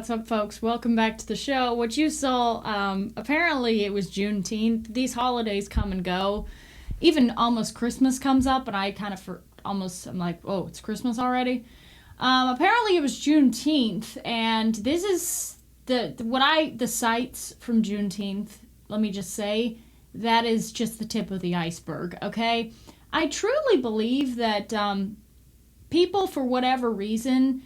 What's up, folks? Welcome back to the show. What you saw, apparently it was Juneteenth. These holidays come and go. Even almost Christmas comes up, and I kind of I'm like, oh, it's Christmas already? Apparently it was Juneteenth, and this is the sights from Juneteenth, let me just say, that is just the tip of the iceberg, okay? I truly believe that people, for whatever reason,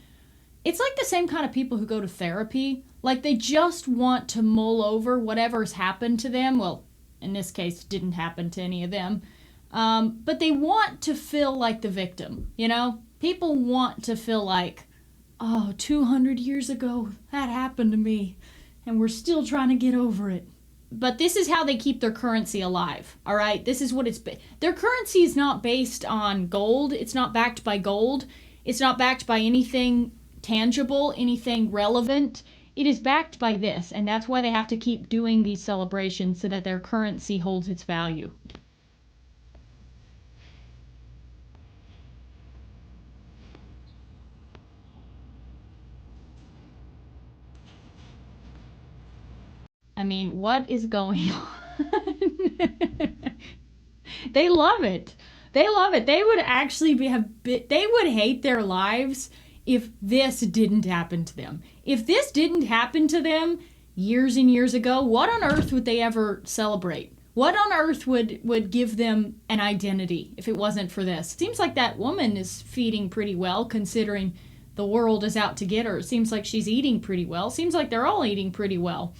it's like the same kind of people who go to therapy. Like, they just want to mull over whatever's happened to them. Well, in this case, it didn't happen to any of them. But they want to feel like the victim, you know? People want to feel like, oh, 200 years ago, that happened to me, and we're still trying to get over it. But this is how they keep their currency alive, all right? This is what their currency is not based on gold. It's not backed by gold. It's not backed by anything tangible, anything relevant. It is backed by this, and that's why they have to keep doing these celebrations so that their currency holds its value. I mean, what is going on? They love it. They love it. They would actually they would hate their lives if this didn't happen to them. If this didn't happen to them years and years ago, what on earth would they ever celebrate? What on earth would give them an identity if it wasn't for this? Seems like that woman is feeding pretty well, considering the world is out to get her. It seems like she's eating pretty well. Seems like they're all eating pretty well.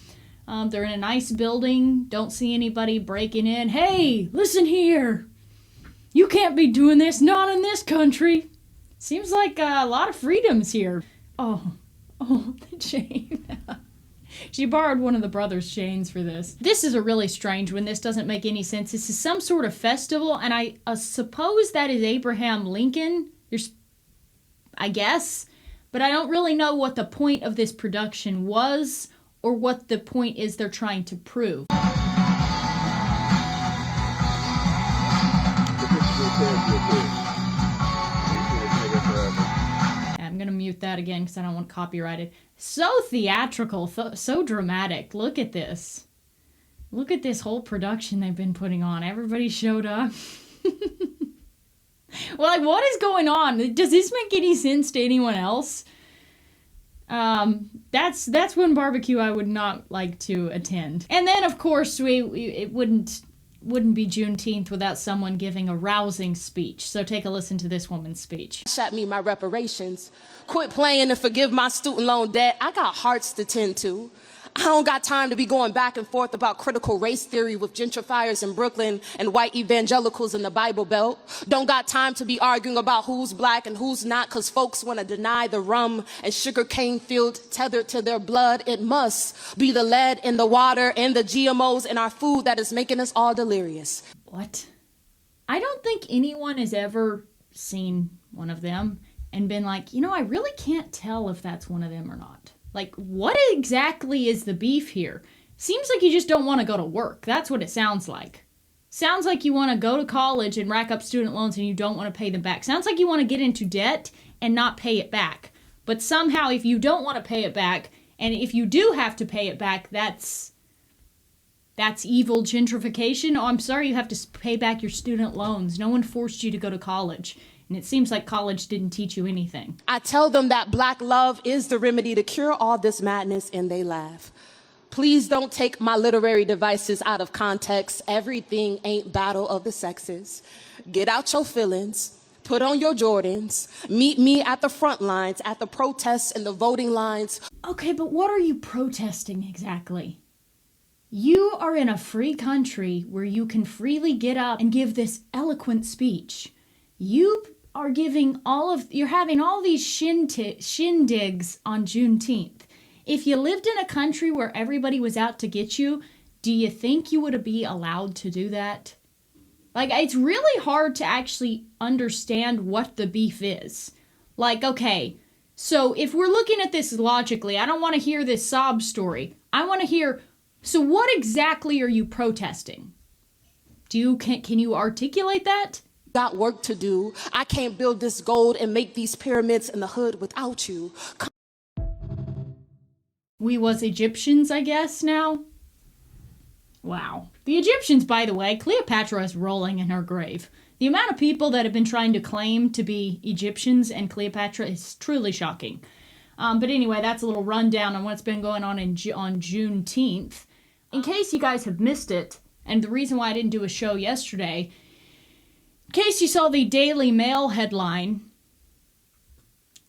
They're in a nice building. Don't see anybody breaking in. Hey, listen here. You can't be doing this. Not in this country. Seems like a lot of freedoms here. Oh, the chain. She borrowed one of the brothers' chains for this. This is a really strange one. This doesn't make any sense. This is some sort of festival, and I suppose that is Abraham Lincoln. I guess. But I don't really know what the point of this production was, or what the point is they're trying to prove. I'm gonna mute that again because I don't want copyrighted. So theatrical, so dramatic. Look at this. Look at this whole production they've been putting on. Everybody showed up. Well, like, what is going on? Does this make any sense to anyone else? That's one barbecue I would not like to attend. And then, of course, it wouldn't be Juneteenth without someone giving a rousing speech. So take a listen to this woman's speech. Shot me my reparations. Quit playing to forgive my student loan debt. I got hearts to tend to. I don't got time to be going back and forth about critical race theory with gentrifiers in Brooklyn and white evangelicals in the Bible Belt. Don't got time to be arguing about who's black and who's not, because folks want to deny the rum and sugarcane field tethered to their blood. It must be the lead in the water and the GMOs in our food that is making us all delirious. What? I don't think anyone has ever seen one of them and been like, you know, I really can't tell if that's one of them or not. Like, what exactly is the beef here? Seems like you just don't want to go to work. That's what it sounds like. Sounds like you want to go to college and rack up student loans and you don't want to pay them back. Sounds like you want to get into debt and not pay it back. But somehow, if you don't want to pay it back, and if you do have to pay it back, that's evil gentrification. Oh, I'm sorry you have to pay back your student loans. No one forced you to go to college. And it seems like college didn't teach you anything. I tell them that black love is the remedy to cure all this madness, and they laugh. Please don't take my literary devices out of context. Everything ain't battle of the sexes. Get out your feelings. Put on your Jordans. Meet me at the front lines, at the protests and the voting lines. Okay, but what are you protesting exactly? You are in a free country where you can freely get up and give this eloquent speech. You are you're having all these shindigs on Juneteenth. If you lived in a country where everybody was out to get you, do you think you would be allowed to do that? Like, it's really hard to actually understand what the beef is. Like, okay, so if we're looking at this logically, I don't want to hear this sob story. I want to hear, so what exactly are you protesting? Can you articulate that? Got work to do. I can't build this gold and make these pyramids in the hood without you. we was Egyptians, I guess, now. Wow. The Egyptians, by the way, Cleopatra is rolling in her grave. The amount of people that have been trying to claim to be Egyptians and Cleopatra is truly shocking. But anyway, that's a little rundown on what's been going on on Juneteenth. In case you guys have missed it, and the reason why I didn't do a show yesterday, in case you saw the Daily Mail headline,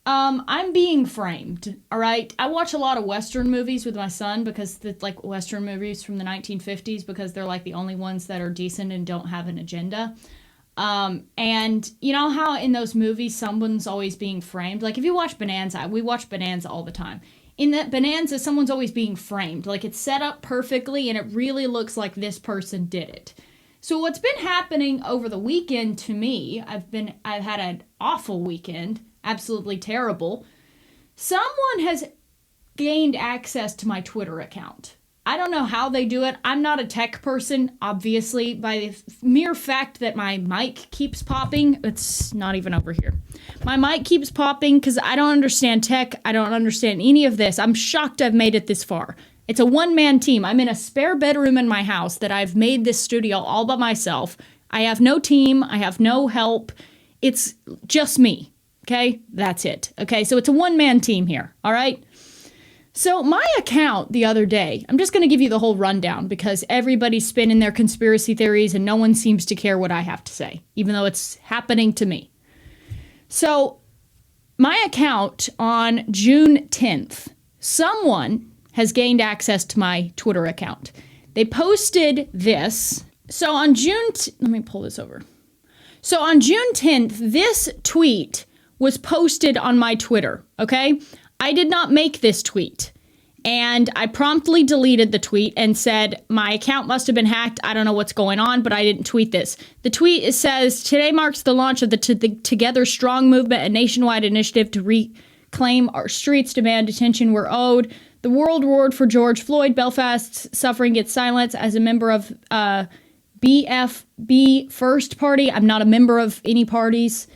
I'm being framed, all right? I watch a lot of Western movies with my son because it's like Western movies from the 1950s because they're like the only ones that are decent and don't have an agenda. And you know how in those movies someone's always being framed? Like if you watch Bonanza, we watch Bonanza all the time. In that Bonanza, someone's always being framed. Like it's set up perfectly and it really looks like this person did it. So what's been happening over the weekend to me, I've had an awful weekend. Absolutely terrible. Someone has gained access to my Twitter account. I don't know how they do it. I'm not a tech person, obviously. By the mere fact that my mic keeps popping, it's not even over here. My mic keeps popping because I don't understand tech. I don't understand any of this. I'm shocked I've made it this far. It's a one-man team. I'm in a spare bedroom in my house that I've made this studio all by myself. I have no team. I have no help. It's just me. Okay, that's it. Okay, so it's a one-man team here, all right? So my account the other day, I'm just going to give you the whole rundown because everybody's spinning their conspiracy theories and no one seems to care what I have to say, even though it's happening to me. So my account on June 10th, someone has gained access to my Twitter account. They posted this. So on let me pull this over. So on June 10th, this tweet was posted on my Twitter, okay? I did not make this tweet, and I promptly deleted the tweet and said, my account must have been hacked. I don't know what's going on, but I didn't tweet this. The tweet says, today marks the launch of the Together Strong movement, a nationwide initiative to reclaim our streets, demand attention we're owed. The world roared for George Floyd. Belfast's suffering gets silence. As a member of BFB First Party, I'm not a member of any parties.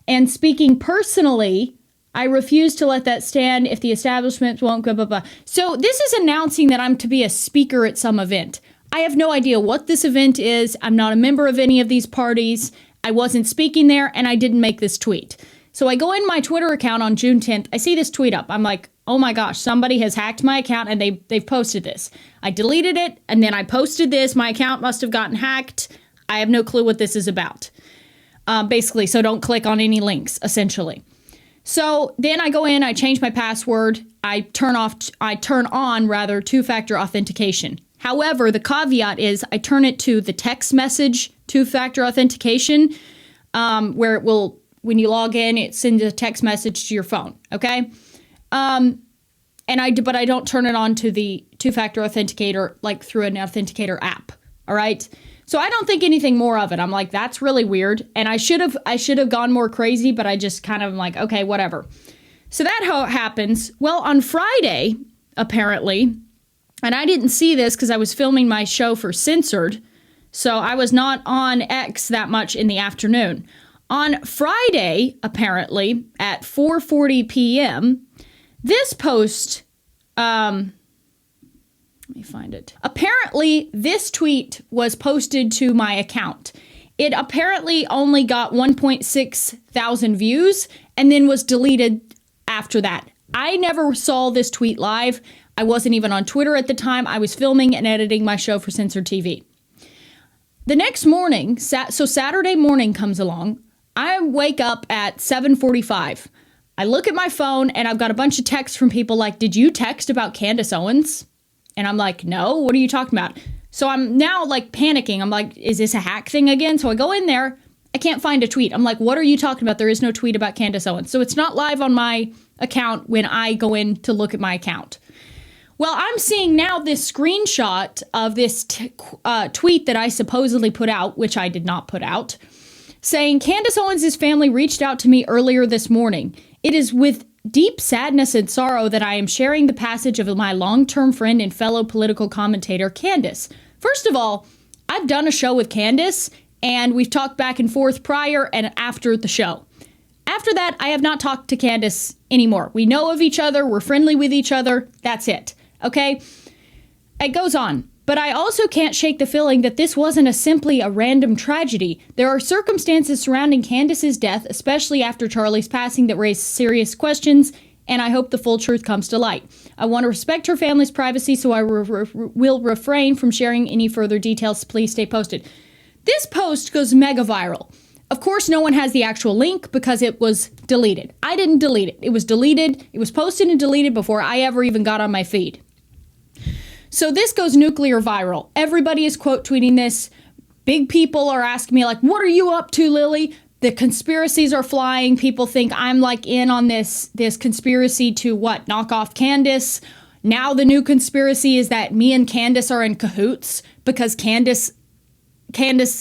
And speaking personally, I refuse to let that stand if the establishment won't go, blah, blah. So this is announcing that I'm to be a speaker at some event. I have no idea what this event is. I'm not a member of any of these parties. I wasn't speaking there, and I didn't make this tweet. So I go in my Twitter account on June 10th. I see this tweet up. I'm like, oh my gosh, somebody has hacked my account, and they've posted this. I deleted it, and then I posted this. My account must have gotten hacked. I have no clue what this is about. Basically, so don't click on any links, essentially. So then I go in, I change my password, I turn on two-factor authentication. However, the caveat is I turn it to the text message two-factor authentication, where it will, when you log in, it sends a text message to your phone, okay? But I don't turn it on to the two-factor authenticator, like through an authenticator app, all right? So I don't think anything more of it. I'm like, that's really weird. And I should have gone more crazy, but I just kind of like, okay, whatever. So that how it happens. Well, on Friday, apparently, and I didn't see this because I was filming my show for Censored, so I was not on X that much in the afternoon. On Friday, apparently, at 4:40 p.m., this post, let me find it. Apparently, this tweet was posted to my account. It apparently only got 1.6 thousand views and then was deleted after that. I never saw this tweet live. I wasn't even on Twitter at the time. I was filming and editing my show for Censored TV. The next morning, so Saturday morning comes along. I wake up at 7:45. I look at my phone and I've got a bunch of texts from people like, did you text about Candace Owens? And I'm like, no, what are you talking about? So I'm now like panicking. I'm like, is this a hack thing again? So I go in there. I can't find a tweet. I'm like, what are you talking about? There is no tweet about Candace Owens. So it's not live on my account when I go in to look at my account. Well, I'm seeing now this screenshot of this tweet that I supposedly put out, which I did not put out, saying Candace Owens' family reached out to me earlier this morning. It is with deep sadness and sorrow that I am sharing the passage of my long-term friend and fellow political commentator, Candace. First of all, I've done a show with Candace, and we've talked back and forth prior and after the show. After that, I have not talked to Candace anymore. We know of each other. We're friendly with each other. That's it. Okay? It goes on. But I also can't shake the feeling that this wasn't simply a random tragedy. There are circumstances surrounding Candace's death, especially after Charlie's passing, that raise serious questions, and I hope the full truth comes to light. I want to respect her family's privacy, so I will refrain from sharing any further details. Please stay posted. This post goes mega viral. Of course, no one has the actual link because it was deleted. I didn't delete it. It was deleted. It was posted and deleted before I ever even got on my feed. So this goes nuclear viral. Everybody is quote tweeting this. Big people are asking me, like, what are you up to, Lily? The conspiracies are flying. People think I'm like in on this conspiracy to what? Knock off Candace. Now the new conspiracy is that me and Candace are in cahoots because Candace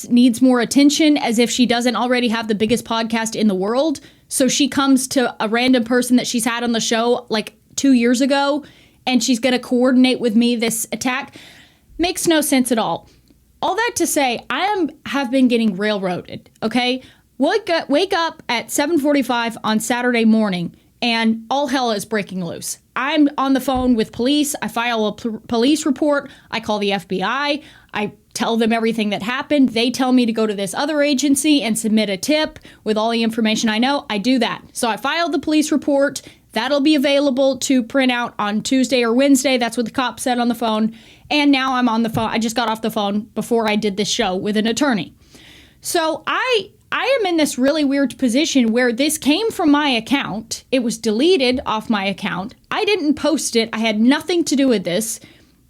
needs more attention, as if she doesn't already have the biggest podcast in the world. So she comes to a random person that she's had on the show like 2 years ago, and she's going to coordinate with me this attack. Makes no sense at all. All that to say, have been getting railroaded, okay? Wake up at 7:45 on Saturday morning, and all hell is breaking loose. I'm on the phone with police. I file a police report. I call the FBI. I tell them everything that happened. They tell me to go to this other agency and submit a tip with all the information I know. I do that. So I filed the police report. That'll be available to print out on Tuesday or Wednesday. That's what the cop said on the phone. And now I'm on the phone. I just got off the phone before I did this show with an attorney. So I am in this really weird position where this came from my account. It was deleted off my account. I didn't post it. I had nothing to do with this.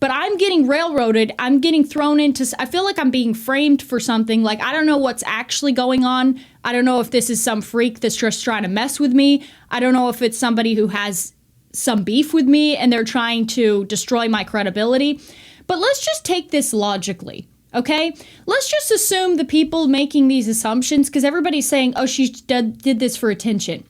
But I'm getting railroaded. I'm getting thrown into... I feel like I'm being framed for something. Like, I don't know what's actually going on. I don't know if this is some freak that's just trying to mess with me. I don't know if it's somebody who has some beef with me and they're trying to destroy my credibility. But let's just take this logically, okay? Let's just assume the people making these assumptions, because everybody's saying, oh, she did this for attention.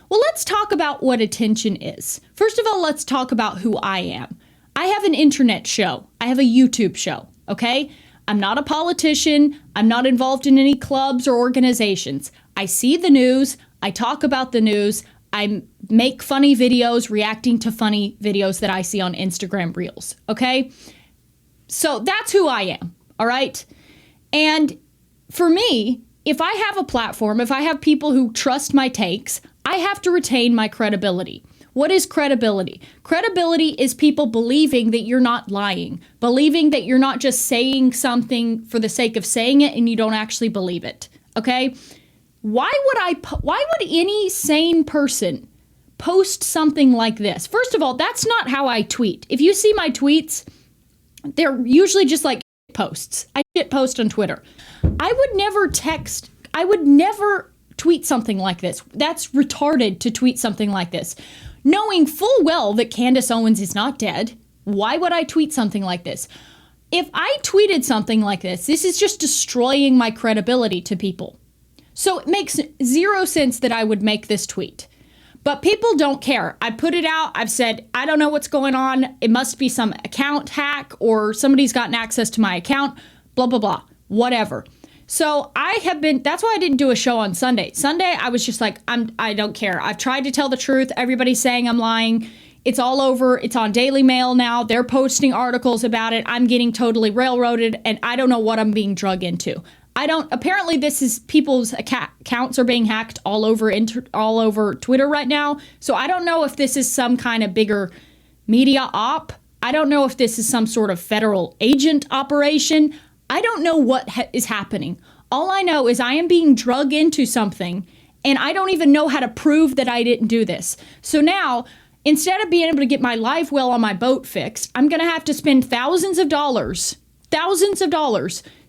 Well, let's talk about what attention is. First of all, let's talk about who I am. I have an internet show. I have a YouTube show, okay? I'm not a politician. I'm not involved in any clubs or organizations. I see the news. I talk about the news. I make funny videos reacting to funny videos that I see on Instagram Reels, okay? So that's who I am, all right? And for me, if I have a platform, if I have people who trust my takes, I have to retain my credibility. What is credibility? Credibility is people believing that you're not lying, believing that you're not just saying something for the sake of saying it and you don't actually believe it, okay? Why would any sane person post something like this? First of all, that's not how I tweet. If you see my tweets, they're usually just like posts. I shit post on Twitter. I would never tweet something like this. That's retarded to tweet something like this. Knowing full well that Candace Owens is not dead, why would I tweet something like this? If I tweeted something like this is just destroying my credibility to people. So it makes zero sense that I would make this tweet. But people don't care. I put it out. I've said, I don't know what's going on. It must be some account hack or somebody's gotten access to my account, blah, blah, blah, whatever. So that's why I didn't do a show on Sunday. Sunday, I was just like, I don't care. I've tried to tell the truth. Everybody's saying I'm lying. It's all over. It's on Daily Mail now. They're posting articles about it. I'm getting totally railroaded, and I don't know what I'm being drug into. Apparently this is people's accounts are being hacked all over Twitter right now. So I don't know if this is some kind of bigger media op. I don't know if this is some sort of federal agent operation. I don't know what is happening. All I know is I am being drugged into something, and I don't even know how to prove that I didn't do this. So now, instead of being able to get my live well on my boat fixed, I'm going to have to spend thousands of dollars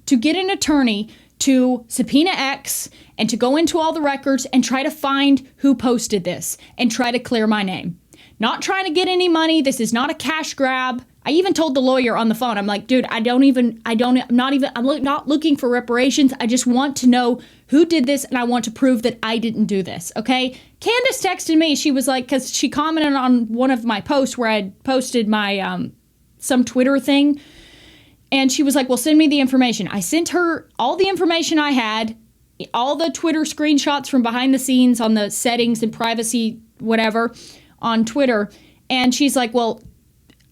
to get an attorney to subpoena X and to go into all the records and try to find who posted this and try to clear my name. Not trying to get any money. This is not a cash grab. I even told the lawyer on the phone, I'm like, dude, I'm not looking for reparations. I just want to know who did this, and I want to prove that I didn't do this, okay? Candace texted me. She was like, because she commented on one of my posts where I had posted my, some Twitter thing, and she was like, well, send me the information. I sent her all the information I had, all the Twitter screenshots from behind the scenes on the settings and privacy, whatever, on Twitter, and she's like, well,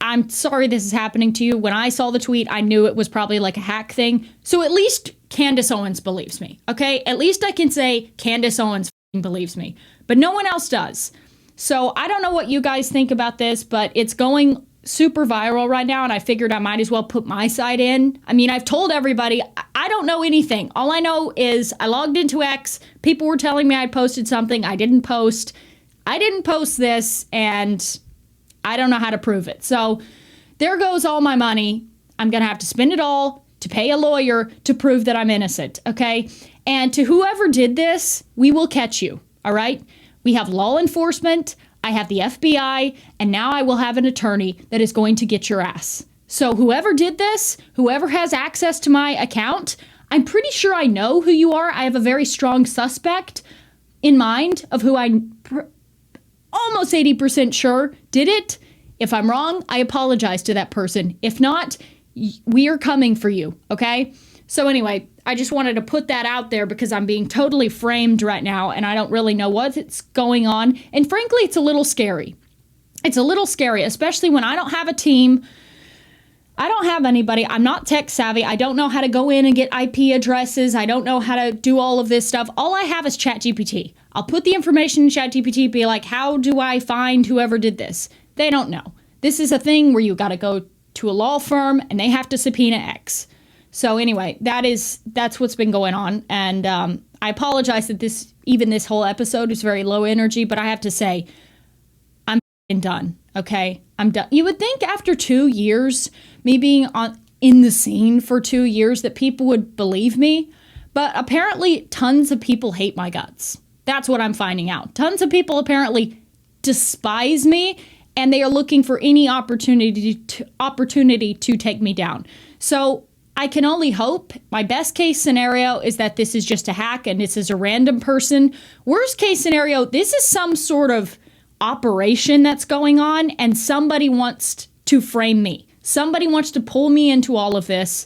I'm sorry this is happening to you. When I saw the tweet, I knew it was probably like a hack thing. So at least Candace Owens believes me, okay? At least I can say Candace Owens believes me, but no one else does. So I don't know what you guys think about this, but it's going super viral right now, and I figured I might as well put my side in. I mean, I've told everybody, I don't know anything. All I know is I logged into X, people were telling me I posted something, I didn't post. I didn't post this, and I don't know how to prove it. So there goes all my money. I'm going to have to spend it all to pay a lawyer to prove that I'm innocent, okay? And to whoever did this, we will catch you, all right? We have law enforcement, I have the FBI, and now I will have an attorney that is going to get your ass. So whoever did this, whoever has access to my account, I'm pretty sure I know who you are. I have a very strong suspect in mind of who almost 80% sure did it. If I'm wrong, I apologize to that person. If not, we are coming for you, okay? So anyway, I just wanted to put that out there because I'm being totally framed right now and I don't really know what's going on. And frankly, it's a little scary. It's a little scary, especially when I don't have a team. I don't have anybody. I'm not tech savvy. I don't know how to go in and get IP addresses. I don't know how to do all of this stuff. All I have is ChatGPT. I'll put the information in ChatGPT, be like, how do I find whoever did this? They don't know. This is a thing where you got to go to a law firm and they have to subpoena X. So anyway, that's what's been going on. And I apologize that this whole episode is very low energy, but I have to say, I'm done. Okay, I'm done. You would think after 2 years, me being in the scene for 2 years, that people would believe me. But apparently tons of people hate my guts. That's what I'm finding out. Tons of people apparently despise me and they are looking for any opportunity to take me down. So I can only hope. My best case scenario is that this is just a hack and this is a random person. Worst case scenario, this is some sort of operation that's going on and somebody wants to frame me. Somebody wants to pull me into all of this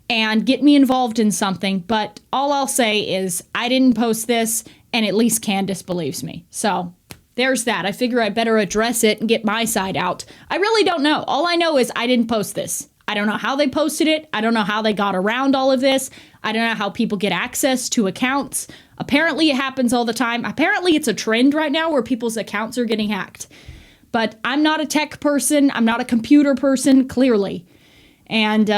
and get me involved in something. But all I'll say is I didn't post this and at least Candace believes me. So there's that. I figure I better address it and get my side out. I really don't know. All I know is I didn't post this. I don't know how they posted it. I don't know how they got around all of this. I don't know how people get access to accounts. Apparently it happens all the time. Apparently it's a trend right now where people's accounts are getting hacked. But I'm not a tech person. I'm not a computer person, clearly. And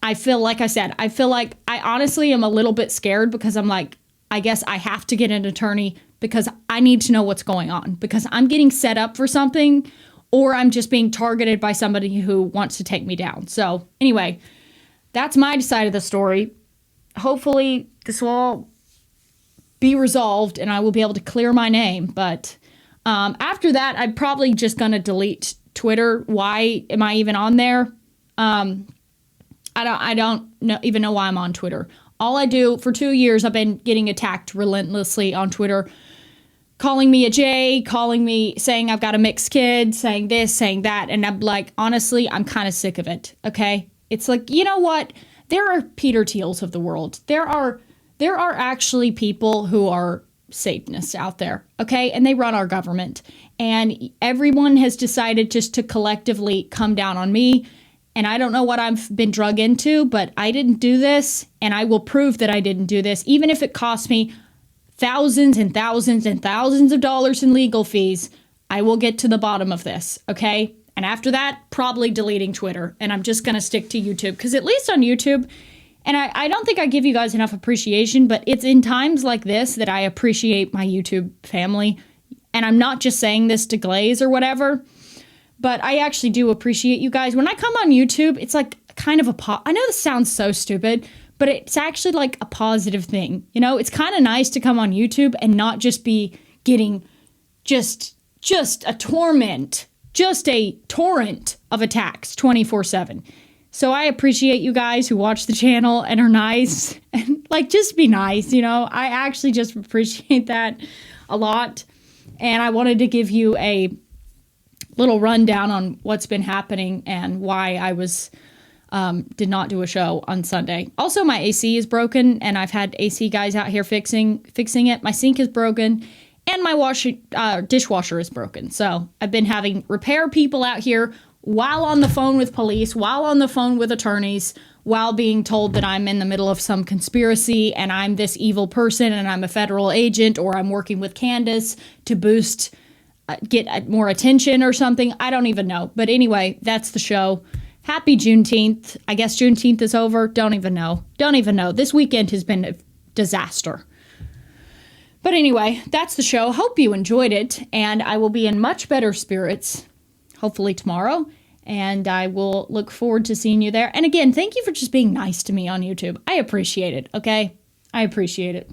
I feel like I honestly am a little bit scared because I'm like, I guess I have to get an attorney because I need to know what's going on. Because I'm getting set up for something or I'm just being targeted by somebody who wants to take me down. So anyway, that's my side of the story. Hopefully this will all be resolved and I will be able to clear my name. But after that, I'm probably just going to delete Twitter. Why am I even on there? I don't even know why I'm on Twitter. All I do, for 2 years, I've been getting attacked relentlessly on Twitter, calling me a J, calling me, saying I've got a mixed kid, saying this, saying that. And I'm like, honestly, I'm kind of sick of it, okay? It's like, you know what? There are Peter Thiels of the world. There are actually people who are Satanists out there, okay? And they run our government. And everyone has decided just to collectively come down on me. And I don't know what I've been drug into, but I didn't do this. And I will prove that I didn't do this, even if it costs me thousands and thousands and thousands of dollars in legal fees. I will get to the bottom of this, okay? And after that, probably deleting Twitter. And I'm just going to stick to YouTube. Because at least on YouTube, and I don't think I give you guys enough appreciation, but it's in times like this that I appreciate my YouTube family. And I'm not just saying this to glaze or whatever, but I actually do appreciate you guys. When I come on YouTube, it's like kind of I know this sounds so stupid, but it's actually like a positive thing. You know, it's kind of nice to come on YouTube and not just be getting just a torrent of attacks 24/7. So I appreciate you guys who watch the channel and are nice and like just be nice, you know. I actually just appreciate that a lot. And I wanted to give you a little rundown on what's been happening and why I did not do a show on Sunday. Also, my AC is broken and I've had AC guys out here fixing it. My sink is broken and my dishwasher is broken. So I've been having repair people out here while on the phone with police, while on the phone with attorneys, while being told that I'm in the middle of some conspiracy and I'm this evil person and I'm a federal agent, or I'm working with Candace to boost, get more attention or something. I don't even know. But anyway, that's the show. Happy Juneteenth. I guess Juneteenth is over. Don't even know. Don't even know. This weekend has been a disaster. But anyway, that's the show. Hope you enjoyed it. And I will be in much better spirits, hopefully tomorrow. And I will look forward to seeing you there. And again, thank you for just being nice to me on YouTube. I appreciate it, okay? I appreciate it.